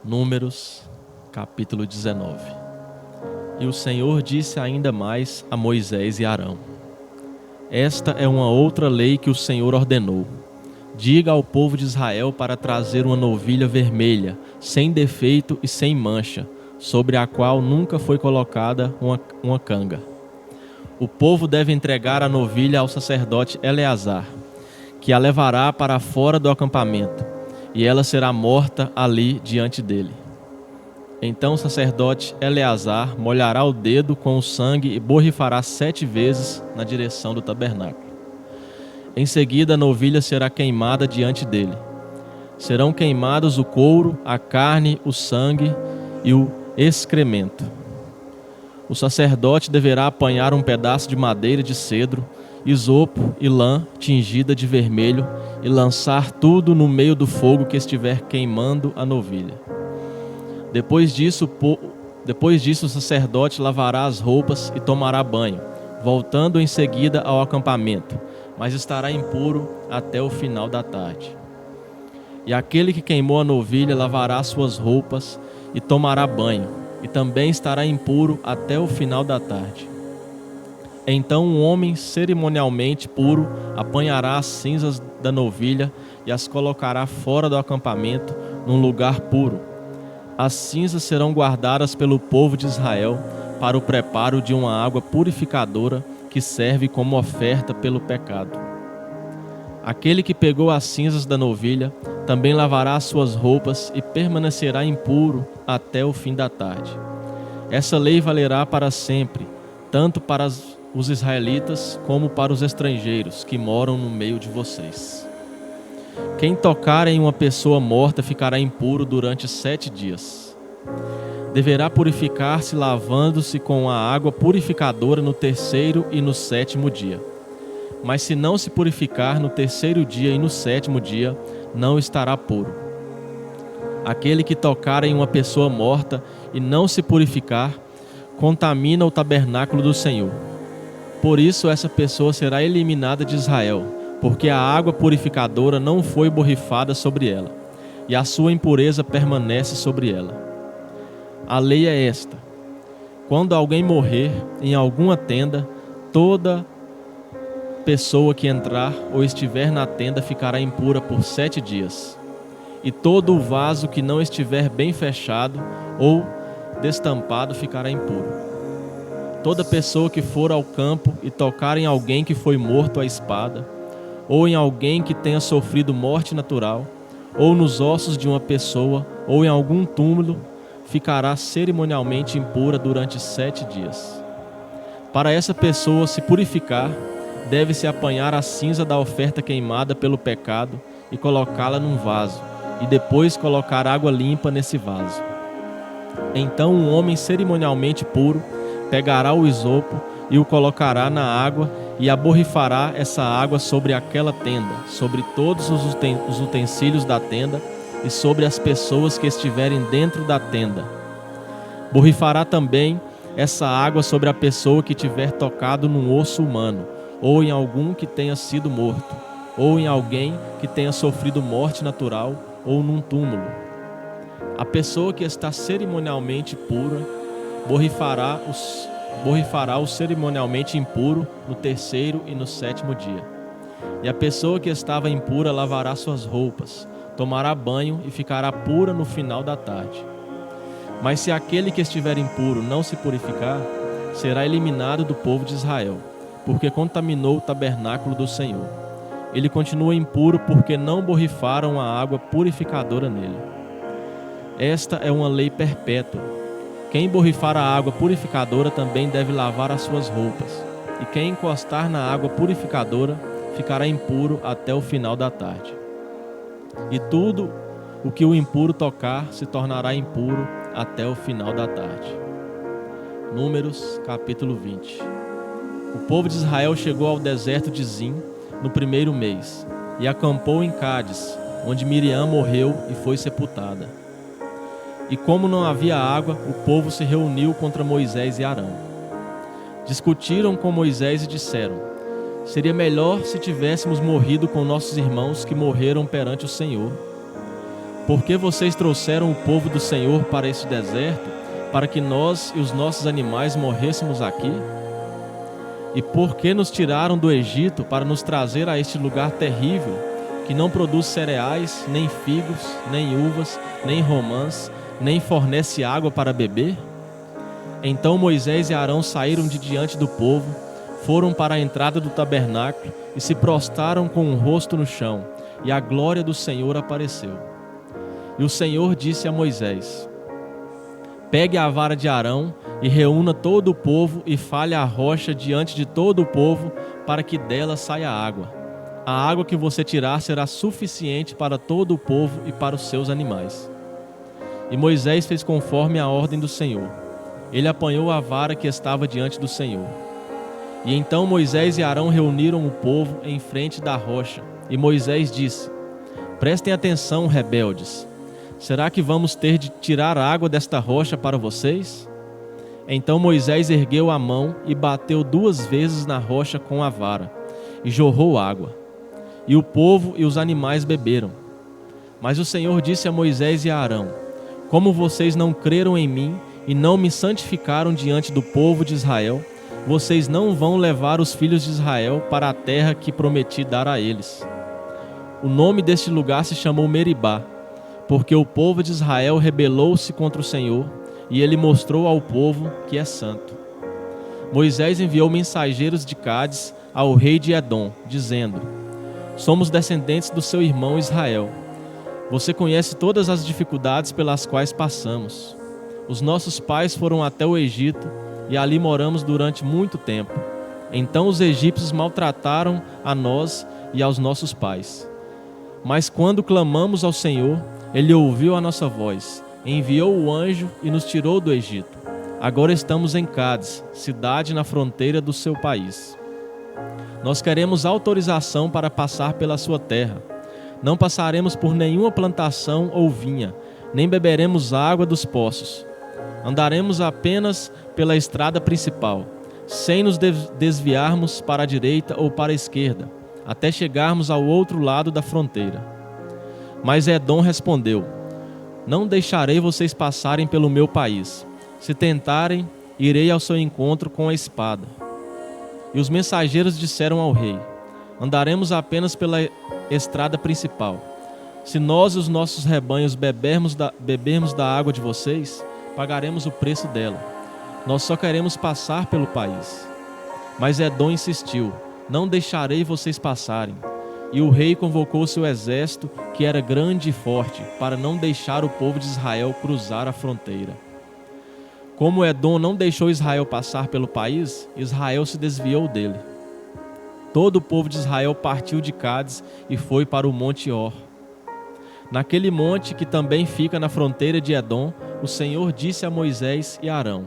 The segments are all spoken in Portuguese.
Números, capítulo 19. E o Senhor disse ainda mais a Moisés e Arão: Esta é uma outra lei que o Senhor ordenou. Diga ao povo de Israel para trazer uma novilha vermelha, sem defeito e sem mancha, sobre a qual nunca foi colocada uma canga. O povo deve entregar a novilha ao sacerdote Eleazar, que a levará para fora do acampamento, e ela será morta ali diante dele. Então o sacerdote Eleazar molhará o dedo com o sangue e borrifará 7 vezes na direção do tabernáculo. Em seguida a novilha será queimada diante dele. Serão queimados o couro, a carne, o sangue e o excremento. O sacerdote deverá apanhar um pedaço de madeira de cedro, isopo e lã tingida de vermelho e lançar tudo no meio do fogo que estiver queimando a novilha. Depois disso o sacerdote lavará as roupas e tomará banho, voltando em seguida ao acampamento, mas estará impuro até o final da tarde. E aquele que queimou a novilha lavará suas roupas e tomará banho, e também estará impuro até o final da tarde. Então um homem cerimonialmente puro apanhará as cinzas da novilha e as colocará fora do acampamento, num lugar puro. As cinzas serão guardadas pelo povo de Israel para o preparo de uma água purificadora que serve como oferta pelo pecado. Aquele que pegou as cinzas da novilha também lavará as suas roupas e permanecerá impuro até o fim da tarde. Essa lei valerá para sempre, tanto para os israelitas como para os estrangeiros que moram no meio de vocês. Quem tocar em uma pessoa morta ficará impuro durante 7 dias. Deverá purificar-se lavando-se com a água purificadora no 3º e no 7º dia. Mas se não se purificar no 3º dia e no 7º dia, não estará puro. Aquele que tocar em uma pessoa morta e não se purificar, contamina o tabernáculo do Senhor. Por isso essa pessoa será eliminada de Israel, porque a água purificadora não foi borrifada sobre ela, e a sua impureza permanece sobre ela. A lei é esta: quando alguém morrer em alguma tenda, toda pessoa que entrar ou estiver na tenda ficará impura por 7 dias. E todo o vaso que não estiver bem fechado ou destampado ficará impuro. Toda pessoa que for ao campo e tocar em alguém que foi morto à espada, ou em alguém que tenha sofrido morte natural, ou nos ossos de uma pessoa, ou em algum túmulo, ficará cerimonialmente impura durante 7 dias. Para essa pessoa se purificar, deve-se apanhar a cinza da oferta queimada pelo pecado e colocá-la num vaso, e depois colocar água limpa nesse vaso. Então um homem cerimonialmente puro pegará o isopo e o colocará na água e aborrifará essa água sobre aquela tenda, sobre todos os utensílios da tenda e sobre as pessoas que estiverem dentro da tenda. Borrifará também essa água sobre a pessoa que tiver tocado num osso humano, ou em algum que tenha sido morto, ou em alguém que tenha sofrido morte natural, ou num túmulo. A pessoa que está cerimonialmente pura borrifará o cerimonialmente impuro no 3º e no 7º dia. E a pessoa que estava impura lavará suas roupas, tomará banho e ficará pura no final da tarde. Mas se aquele que estiver impuro não se purificar, será eliminado do povo de Israel, porque contaminou o tabernáculo do Senhor. Ele continua impuro porque não borrifaram a água purificadora nele. Esta é uma lei perpétua. Quem borrifar a água purificadora também deve lavar as suas roupas, e quem encostar na água purificadora ficará impuro até o final da tarde. E tudo o que o impuro tocar se tornará impuro até o final da tarde. Números, capítulo 20. O povo de Israel chegou ao deserto de Zim no 1º mês, e acampou em Cádiz, onde Miriam morreu e foi sepultada. E como não havia água, o povo se reuniu contra Moisés e Arão. Discutiram com Moisés e disseram: seria melhor se tivéssemos morrido com nossos irmãos que morreram perante o Senhor. Por que vocês trouxeram o povo do Senhor para este deserto, para que nós e os nossos animais morrêssemos aqui? E por que nos tiraram do Egito para nos trazer a este lugar terrível, que não produz cereais, nem figos, nem uvas, nem romãs, nem fornece água para beber? Então Moisés e Arão saíram de diante do povo, foram para a entrada do tabernáculo e se prostraram com o rosto no chão, e a glória do Senhor apareceu. E o Senhor disse a Moisés: pegue a vara de Arão e reúna todo o povo e fale a rocha diante de todo o povo, para que dela saia água. A água que você tirar será suficiente para todo o povo e para os seus animais. E Moisés fez conforme a ordem do Senhor. Ele apanhou a vara que estava diante do Senhor. E então Moisés e Arão reuniram o povo em frente da rocha. E Moisés disse: prestem atenção, rebeldes. Será que vamos ter de tirar água desta rocha para vocês? Então Moisés ergueu a mão e bateu 2 vezes na rocha com a vara, e jorrou água. E o povo e os animais beberam. Mas o Senhor disse a Moisés e a Arão: como vocês não creram em mim e não me santificaram diante do povo de Israel, vocês não vão levar os filhos de Israel para a terra que prometi dar a eles. O nome deste lugar se chamou Meribá, porque o povo de Israel rebelou-se contra o Senhor, e ele mostrou ao povo que é santo. Moisés enviou mensageiros de Cádiz ao rei de Edom, dizendo: somos descendentes do seu irmão Israel. Você conhece todas as dificuldades pelas quais passamos. Os nossos pais foram até o Egito, e ali moramos durante muito tempo. Então os egípcios maltrataram a nós e aos nossos pais. Mas quando clamamos ao Senhor, Ele ouviu a nossa voz, enviou o anjo e nos tirou do Egito. Agora estamos em Cádiz, cidade na fronteira do seu país. Nós queremos autorização para passar pela sua terra. Não passaremos por nenhuma plantação ou vinha, nem beberemos água dos poços. Andaremos apenas pela estrada principal, sem nos desviarmos para a direita ou para a esquerda, até chegarmos ao outro lado da fronteira. Mas Edom respondeu: não deixarei vocês passarem pelo meu país. Se tentarem, irei ao seu encontro com a espada. E os mensageiros disseram ao rei: andaremos apenas pela estrada principal. Se nós e os nossos rebanhos bebermos da água de vocês, pagaremos o preço dela. Nós só queremos passar pelo país. Mas Edom insistiu: não deixarei vocês passarem. E o rei convocou seu exército, que era grande e forte, para não deixar o povo de Israel cruzar a fronteira. Como Edom não deixou Israel passar pelo país, Israel se desviou dele. Todo o povo de Israel partiu de Cádiz e foi para o monte Or. Naquele monte, que também fica na fronteira de Edom, o Senhor disse a Moisés e a Arão: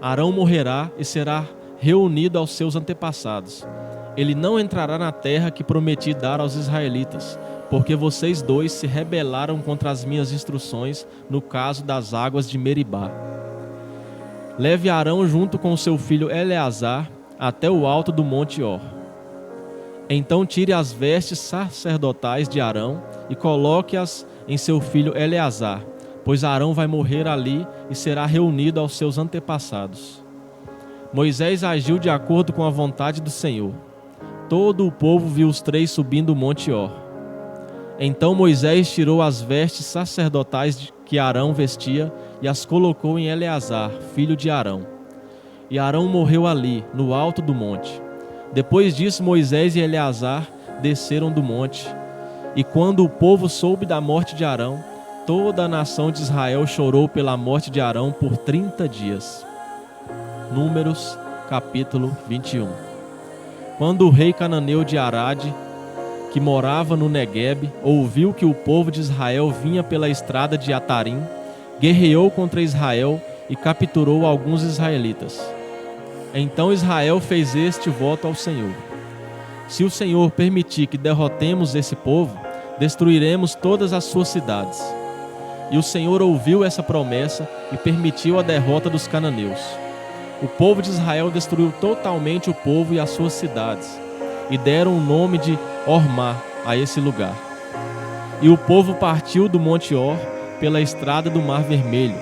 Arão morrerá e será reunido aos seus antepassados. Ele não entrará na terra que prometi dar aos israelitas, porque vocês dois se rebelaram contra as minhas instruções no caso das águas de Meribá. Leve Arão junto com seu filho Eleazar até o alto do monte Or. Então tire as vestes sacerdotais de Arão e coloque-as em seu filho Eleazar, pois Arão vai morrer ali e será reunido aos seus antepassados. Moisés agiu de acordo com a vontade do Senhor. Todo o povo viu os 3 subindo o monte Or. Então Moisés tirou as vestes sacerdotais que Arão vestia e as colocou em Eleazar, filho de Arão. E Arão morreu ali, no alto do monte. Depois disso, Moisés e Eleazar desceram do monte. E quando o povo soube da morte de Arão, toda a nação de Israel chorou pela morte de Arão por 30 dias. Números, capítulo 21. Quando o rei cananeu de Arade, que morava no Neguebe, ouviu que o povo de Israel vinha pela estrada de Atarim, guerreou contra Israel e capturou alguns israelitas. Então Israel fez este voto ao Senhor: se o Senhor permitir que derrotemos esse povo, destruiremos todas as suas cidades. E o Senhor ouviu essa promessa e permitiu a derrota dos cananeus. O povo de Israel destruiu totalmente o povo e as suas cidades, e deram o nome de Hormá a esse lugar. E o povo partiu do Monte Or pela estrada do Mar Vermelho,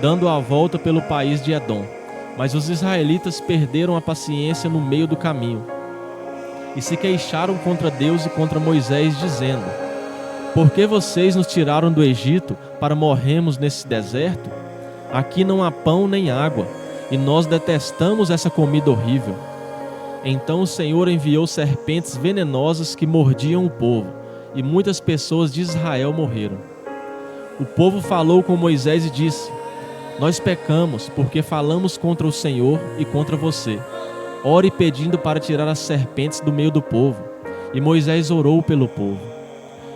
dando a volta pelo país de Edom. Mas os israelitas perderam a paciência no meio do caminho e se queixaram contra Deus e contra Moisés, dizendo: Por que vocês nos tiraram do Egito para morrermos nesse deserto? Aqui não há pão nem água, e nós detestamos essa comida horrível. Então o Senhor enviou serpentes venenosas que mordiam o povo, e muitas pessoas de Israel morreram. O povo falou com Moisés e disse: Nós pecamos, porque falamos contra o Senhor e contra você. Ore pedindo para tirar as serpentes do meio do povo. E Moisés orou pelo povo.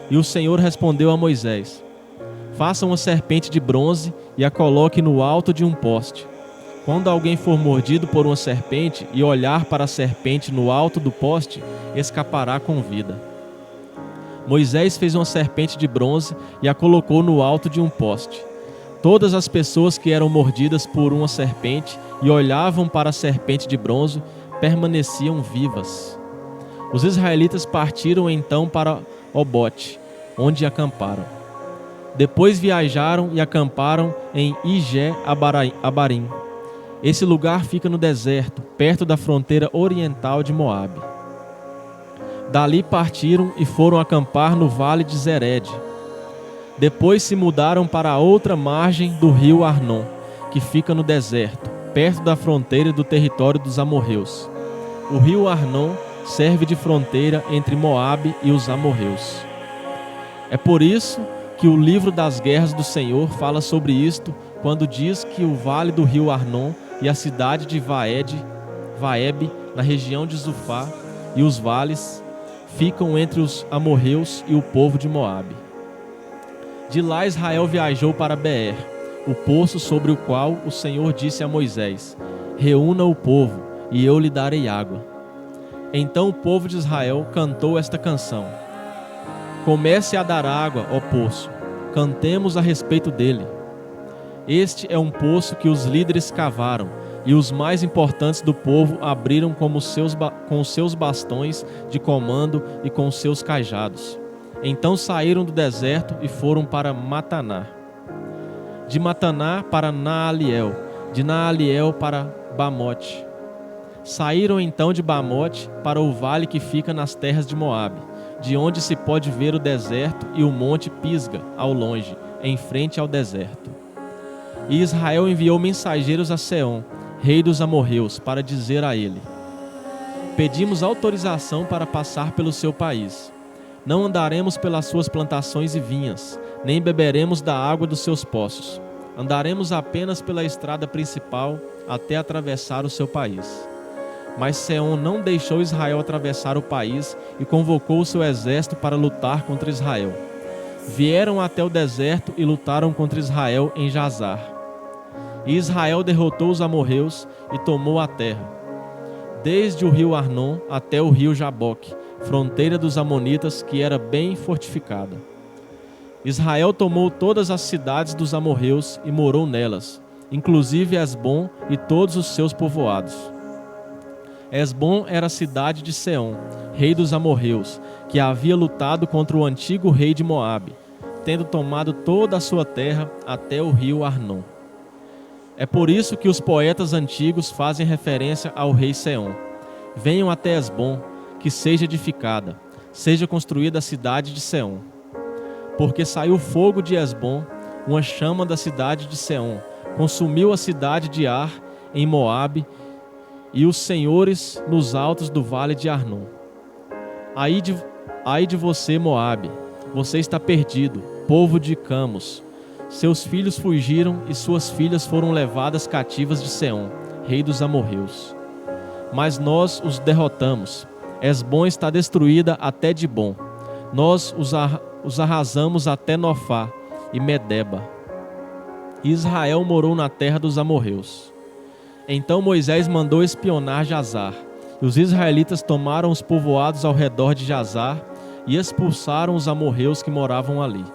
E o Senhor respondeu a Moisés: Faça uma serpente de bronze e a coloque no alto de um poste. Quando alguém for mordido por uma serpente e olhar para a serpente no alto do poste, escapará com vida. Moisés fez uma serpente de bronze e a colocou no alto de um poste. Todas as pessoas que eram mordidas por uma serpente e olhavam para a serpente de bronze permaneciam vivas. Os israelitas partiram então para Obote, onde acamparam. Depois viajaram e acamparam em Ijé-Abarim. Esse lugar fica no deserto, perto da fronteira oriental de Moabe. Dali partiram e foram acampar no vale de Zered. Depois se mudaram para a outra margem do rio Arnon, que fica no deserto, perto da fronteira do território dos amorreus. O rio Arnon serve de fronteira entre Moabe e os amorreus. É por isso que o livro das guerras do Senhor fala sobre isto, quando diz que o vale do rio Arnon e a cidade de Vaeb, na região de Zufá, e os vales ficam entre os amorreus e o povo de Moabe. De lá Israel viajou para Beer, o poço sobre o qual o Senhor disse a Moisés: Reúna o povo, e eu lhe darei água. Então o povo de Israel cantou esta canção: Comece a dar água, ó poço, cantemos a respeito dele. Este é um poço que os líderes cavaram, e os mais importantes do povo abriram com os seus bastões de comando e com os seus cajados. Então saíram do deserto e foram para Mataná. De Mataná para Naaliel, de Naaliel para Bamote. Saíram então de Bamote para o vale que fica nas terras de Moabe, de onde se pode ver o deserto e o monte Pisga ao longe, em frente ao deserto. E Israel enviou mensageiros a Seom, rei dos amorreus, para dizer a ele: Pedimos autorização para passar pelo seu país. Não andaremos pelas suas plantações e vinhas, nem beberemos da água dos seus poços. Andaremos apenas pela estrada principal até atravessar o seu país. Mas Seom não deixou Israel atravessar o país e convocou o seu exército para lutar contra Israel. Vieram até o deserto e lutaram contra Israel em Jazar. E Israel derrotou os amorreus e tomou a terra, desde o rio Arnon até o rio Jaboque, fronteira dos amonitas, que era bem fortificada. Israel tomou todas as cidades dos amorreus e morou nelas, inclusive Esbom e todos os seus povoados. Esbom era a cidade de Seom, rei dos amorreus, que havia lutado contra o antigo rei de Moabe, tendo tomado toda a sua terra até o rio Arnon. É por isso que os poetas antigos fazem referência ao rei Seom. Venham até Esbom, que seja edificada, seja construída a cidade de Seom. Porque saiu fogo de Esbom, uma chama da cidade de Seom, consumiu a cidade de Ar, em Moabe, e os senhores nos altos do vale de Arnon. Ai de você, Moabe, você está perdido, povo de Camos. Seus filhos fugiram e suas filhas foram levadas cativas de Seom, rei dos amorreus. Mas nós os derrotamos. Esbom está destruída até Dibom. Nós os arrasamos até Nofá e Medeba. Israel morou na terra dos amorreus. Então Moisés mandou espionar Jazar, e os israelitas tomaram os povoados ao redor de Jazar e expulsaram os amorreus que moravam ali.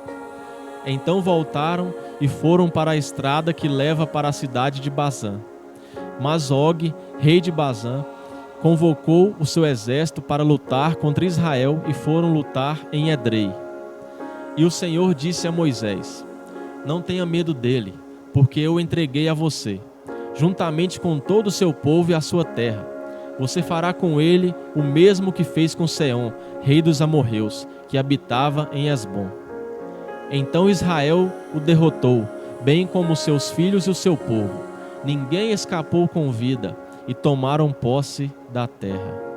Então voltaram e foram para a estrada que leva para a cidade de Bazã. Mas Og, rei de Bazã, convocou o seu exército para lutar contra Israel e foram lutar em Edrei. E o Senhor disse a Moisés: Não tenha medo dele, porque eu o entreguei a você, juntamente com todo o seu povo e a sua terra. Você fará com ele o mesmo que fez com Seom, rei dos amorreus, que habitava em Hesbom. Então Israel o derrotou, bem como seus filhos e o seu povo. Ninguém escapou com vida, e tomaram posse da terra.